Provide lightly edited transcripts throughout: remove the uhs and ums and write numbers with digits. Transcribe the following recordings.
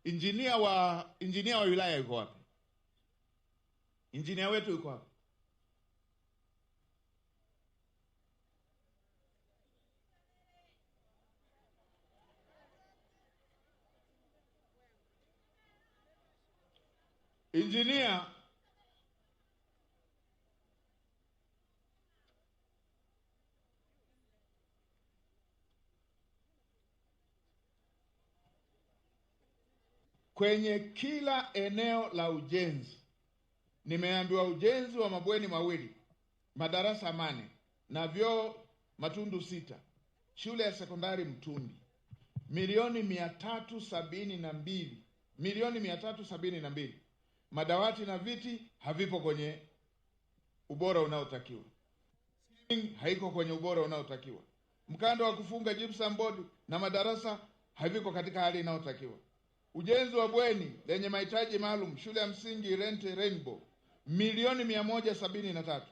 Injinia wa wilaya yuko wapi? Injinia wetu yuko wapi? Injinia kwenye kila eneo la ujenzi, nimeambiwa ujenzi wa mabweni mawili, madarasa 8 na vyoo matundu 6, shule ya sekondari Mtumbi, milioni 372. Madawati na viti havipo kwenye ubora unaotakiwa. Haiko kwenye ubora unaotakiwa. Mkanda wa kufunga gypsum board na madarasa haviko katika hali inayotakiwa. Ujenzi wa bweni lenye mahitaji maalum shule ya msingi Rente Rainbow, milioni 173.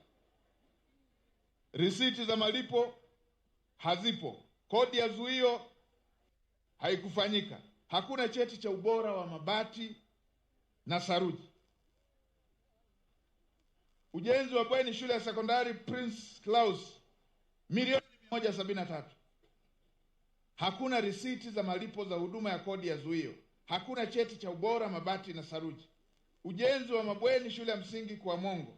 Risiti za malipo hazipo. Kodi ya zuio haikufanyika. Hakuna cheti cha ubora wa mabati na saruji. Ujenzi wa bweni shule ya sekondari Prince Claus, milioni 173. Hakuna risiti za malipo za huduma ya kodi ya zuio. Hakuna cheti cha ubora mabati na saruji. Ujenzi wa mabweni shule ya msingi kwa Mongo,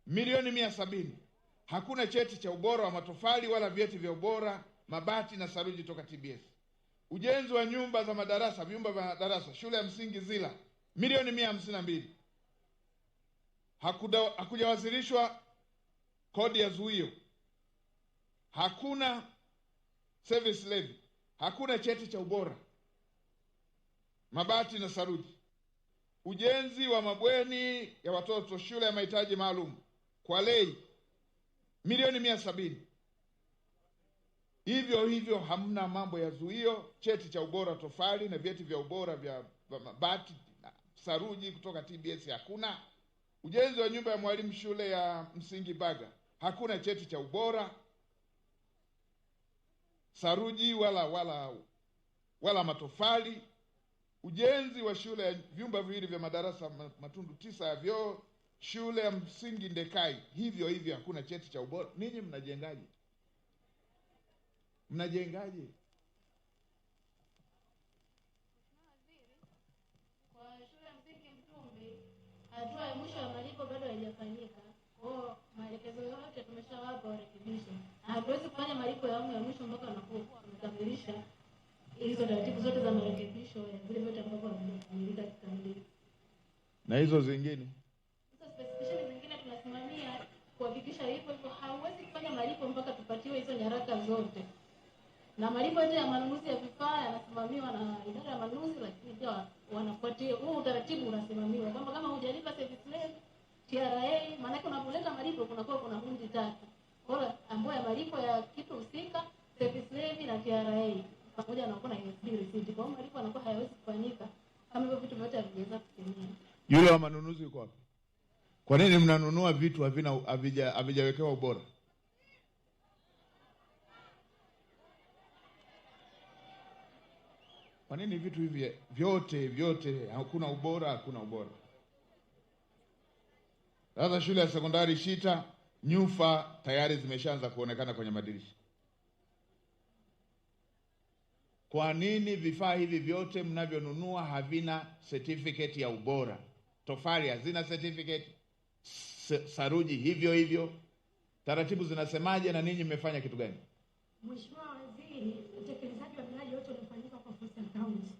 milioni 170. Hakuna cheti cha ubora wa matofali wala vyeti vya ubora mabati na saruji toka TBS. Ujenzi wa nyumba za madarasa, vyumba vya madarasa shule ya msingi Zila, milioni 152. Hakujawasilishwa kodi ya zuio. Hakuna service levy. Hakuna cheti cha ubora mabati na saruji. Ujenzi wa mabweni ya watoto shule ya mahitaji maalum kwa Lei, milioni 170. Hivyo hamna mambo ya zuio, cheti cha ubora tofali na vyeti vya ubora vya mabati na saruji kutoka TBS hakuna. Ujenzi wa nyumba ya mwalimu shule ya msingi Baga, hakuna cheti cha ubora saruji wala matofali. Ujenzi wa shule ya vyumba viwili vya madarasa matundu 9 ya vyoo shule ya msingi Ndekai, hivyo hakuna cheti cha ubora. Ninyi mnajengaje? Kwa shule ya msingi Mtumbi, hatua ya mwisho ya malipo bado haijafanyika. Kwa maelekezo yote tumeshawapa warekebisho. Hatuwezi kufanya malipo ya awamu ya mwisho mpaka wanapokuwa wamekamilisha hizo taratibu zote za marekebisho ya vile vyote ambavyo vimekamilika kikamilifu. Na hizo zingine? Hizo specification zingine tunasimamia kuhakikisha hivyo. Hauwezi kufanya malipo mpaka tupatiwe hizo nyaraka zote. Na malipo yote ya manunuzi ya vifaa yanasimamiwa na idara ya manunuzi, lakini pia wanafuatia huo utaratibu unasimamiwa. Kama hujalipa service levy, TRA, maana unapoleta malipo kuna hundi 3. Kwa hiyo ambayo ya malipo ya kitu husika, service levy na TRA pamoja na USB receipt. Kwa hiyo malipo yanakuwa hayawezi kufanyika kama hivyo vitu vyote havijaweza kutimia. Yule wa manunuzi yuko wapi? Kwa nini mnanunua vitu havijawekewa ubora? Kwa nini vitu hivi vyote hakuna ubora? Sasa shule ya sekondari Shita, nyufa tayari zimeshaanza kuonekana kwenye madirisha. Kwa nini vifaa hivi vyote mnavyonunua havina certificate ya ubora? Tofali hazina certificate, saruji hivyo. Taratibu zinasemaje na ninyi mmefanya kitu gani? Mheshimiwa Waziri, utekelezaji wa miradi yote unafanyika kwa Coastal County.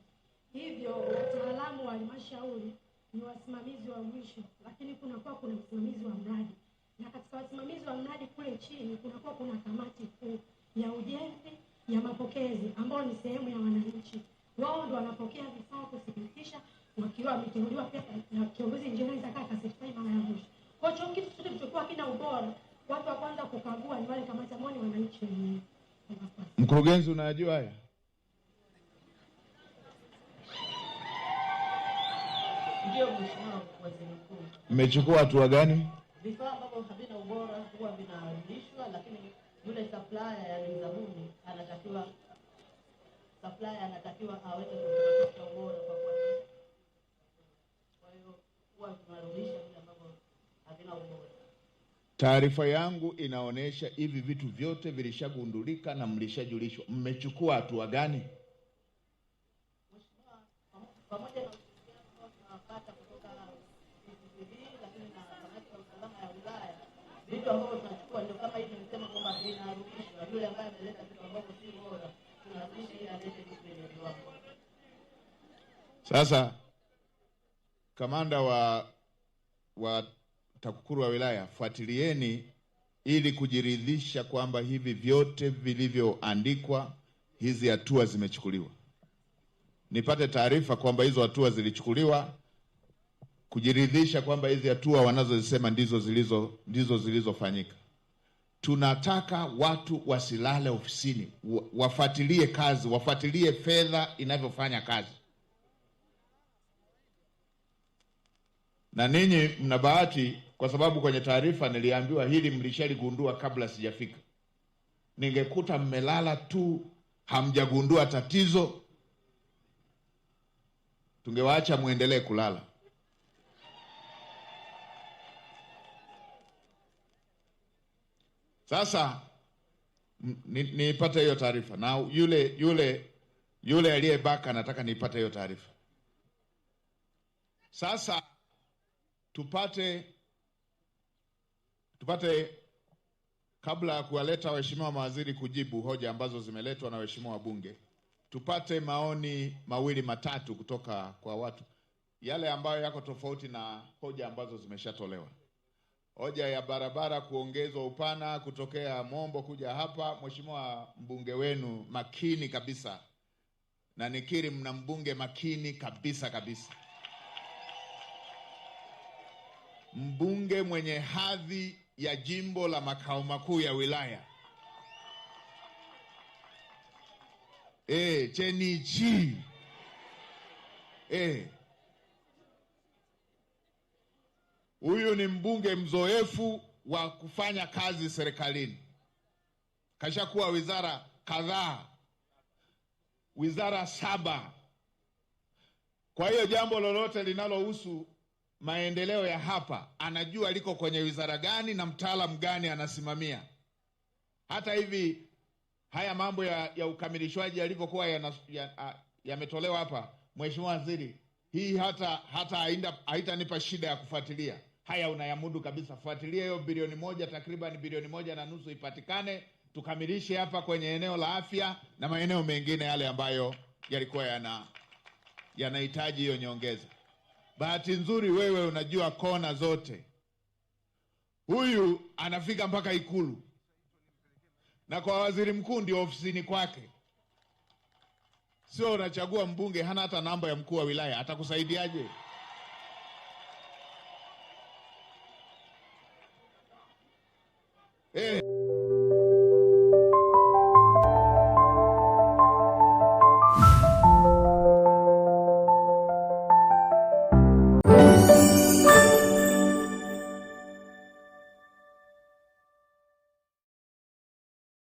Hivyo wataalamu wa halmashauri ni wasimamizi wa mwisho, lakini kuna msimamizi wa mradi. Na katika wasimamizi wa mradi kule chini kuna kamati kuu ya ujenzi ya mapokezi ambao ni sehemu ya wananchi. Wao ndio wanapokea vifaa kuthibitisha wakiwa wameteuliwa pia na kiongozi engineer zaka certify mara ya mwisho. Kwa hiyo kitu chote kilichokuwa kina ubora, watu wa kwanza kukagua ni wale kamati ambao ni wananchi wenyewe. Mkurugenzi, unajua haya? Ndio Mheshimiwa Waziri Mkuu. Mmechukua hatua gani? Vifaa ambavyo havina ubora huwa vinarudishwa, lakini yule supplier ya mzabuni anatakiwa aweke kwa ubora kwa Taarifa yangu inaonyesha hivi vitu vyote vilishagundulika na mlishajulishwa. Mmechukua hatua gani? Pamoja na ushirikiano tunapata kutoka CCTV lakini na kamati ya usalama ya wilaya, vitu ambavyo tunachukua ndio kama hivi nimesema kwamba vinarudishwa. Yule ambaye ameleta vitu ambavyo si bora tunarudisha ili alete vitu vyenye viwango. Sasa kamanda wa TAKUKURU wa wilaya, fuatilieni ili kujiridhisha kwamba hivi vyote vilivyoandikwa, hizi hatua zimechukuliwa. Nipate taarifa kwamba hizo hatua zilichukuliwa, kujiridhisha kwamba hizi hatua wanazozisema ndizo zilizofanyika. Tunataka watu wasilale ofisini, wafuatilie kazi, wafuatilie fedha inavyofanya kazi. Na ninyi mna bahati kwa sababu kwenye taarifa niliambiwa hili mlishaligundua kabla sijafika. Ningekuta mmelala tu hamjagundua tatizo, tungewaacha muendelee kulala. Sasa nipate hiyo taarifa, na yule aliyebaka nataka nipate hiyo taarifa. Sasa tupate kabla ya kuwaleta waheshimiwa mawaziri kujibu hoja ambazo zimeletwa na waheshimiwa wabunge, tupate maoni mawili matatu kutoka kwa watu, yale ambayo yako tofauti na hoja ambazo zimeshatolewa. Hoja ya barabara kuongezwa upana kutokea Mombo kuja hapa, mheshimiwa mbunge wenu makini kabisa, na nikiri mna mbunge makini kabisa, mbunge mwenye hadhi ya jimbo la makao makuu ya wilaya. Chenichi. Huyu ni mbunge mzoefu wa kufanya kazi serikalini. Kashakuwa wizara kadhaa, wizara 7. Kwa hiyo jambo lolote linalohusu maendeleo ya hapa anajua liko kwenye wizara gani na mtaalamu gani anasimamia. Hata hivi haya mambo ya ukamilishwaji yalivyokuwa yametolewa hapa, mheshimiwa waziri, hii hata haitanipa shida ya kufuatilia. Haya unayamudu kabisa. Fuatilia hiyo bilioni 1, takriban bilioni 1.5 ipatikane, tukamilishe hapa kwenye eneo la afya na maeneo mengine yale ambayo yalikuwa yanahitaji hiyo nyongeza. Bahati nzuri wewe unajua kona zote. Huyu anafika mpaka Ikulu, na kwa waziri mkuu ndio ofisini kwake. Sio unachagua mbunge hana hata namba ya mkuu wa wilaya, atakusaidiaje?